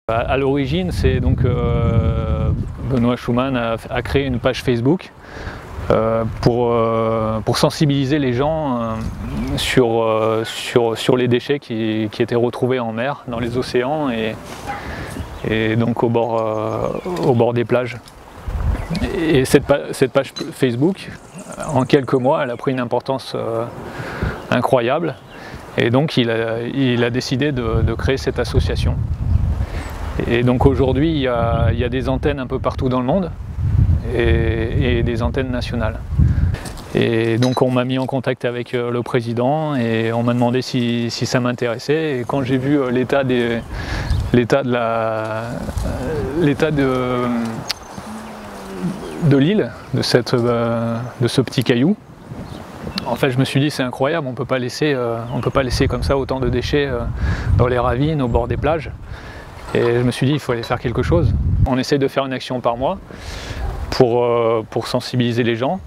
À l'origine, c'est donc Benoît Schumann a créé une page Facebook pour sensibiliser les gens sur les déchets qui étaient retrouvés en mer, dans les océans et donc au bord des plages. Et cette page Facebook, en quelques mois, elle a pris une importance incroyable. Et donc il a décidé de créer cette association. Et donc aujourd'hui, il y a des antennes un peu partout dans le monde et des antennes nationales. Et donc on m'a mis en contact avec le président et on m'a demandé si ça m'intéressait. Et quand j'ai vu l'état de l'île, de ce petit caillou, en fait je me suis dit c'est incroyable, on peut pas laisser comme ça autant de déchets dans les ravines, au bord des plages. Et je me suis dit il faut aller faire quelque chose. On essaye de faire une action par mois pour sensibiliser les gens.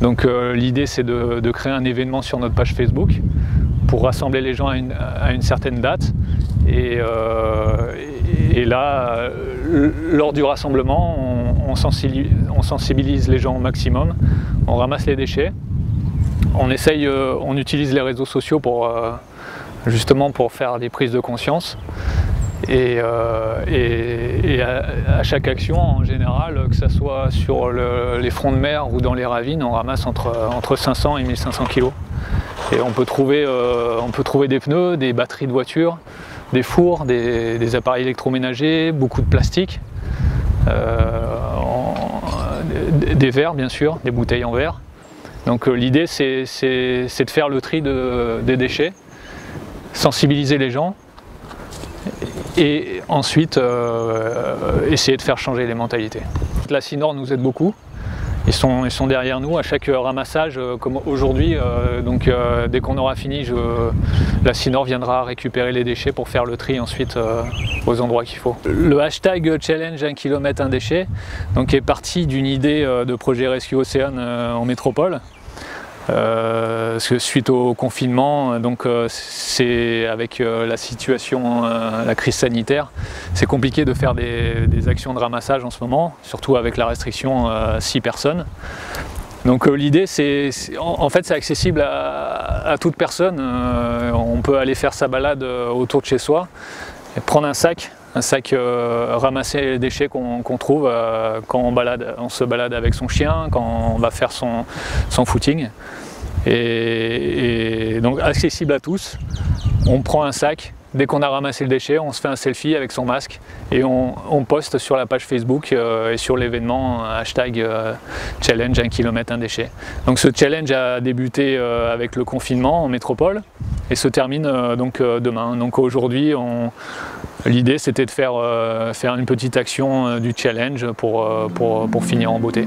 Donc l'idée c'est de créer un événement sur notre page Facebook pour rassembler les gens à une certaine date. Et là, lors du rassemblement, on sensibilise les gens au maximum, on ramasse les déchets, on utilise les réseaux sociaux justement pour faire des prises de conscience. Et à chaque action, en général, que ce soit sur les fronts de mer ou dans les ravines, on ramasse entre 500 et 1500 kg. Et on peut trouver des pneus, des batteries de voitures, des fours, des appareils électroménagers, beaucoup de plastique, des verres bien sûr, des bouteilles en verre. Donc l'idée c'est de faire le tri des déchets, sensibiliser les gens et ensuite essayer de faire changer les mentalités. La CINOR nous aide beaucoup. Ils sont derrière nous à chaque ramassage, comme aujourd'hui, dès qu'on aura fini, la CINOR viendra récupérer les déchets pour faire le tri ensuite aux endroits qu'il faut. Le hashtag challenge 1 km 1 déchet est parti d'une idée de projet Rescue Océan en métropole. Parce que suite au confinement, c'est avec la situation, la crise sanitaire, c'est compliqué de faire des actions de ramassage en ce moment, surtout avec la restriction 6 personnes. Donc l'idée, en fait, c'est accessible à toute personne. On peut aller faire sa balade autour de chez soi, et prendre un sac, ramasser les déchets qu'on trouve quand on se balade avec son chien, quand on va faire son footing. Et donc accessible à tous, on prend un sac, dès qu'on a ramassé le déchet, on se fait un selfie avec son masque et on poste sur la page Facebook et sur l'événement hashtag challenge 1 km 1 déchet. Donc ce challenge a débuté avec le confinement en métropole et se termine demain. Donc aujourd'hui, l'idée c'était de faire une petite action du challenge pour finir en beauté.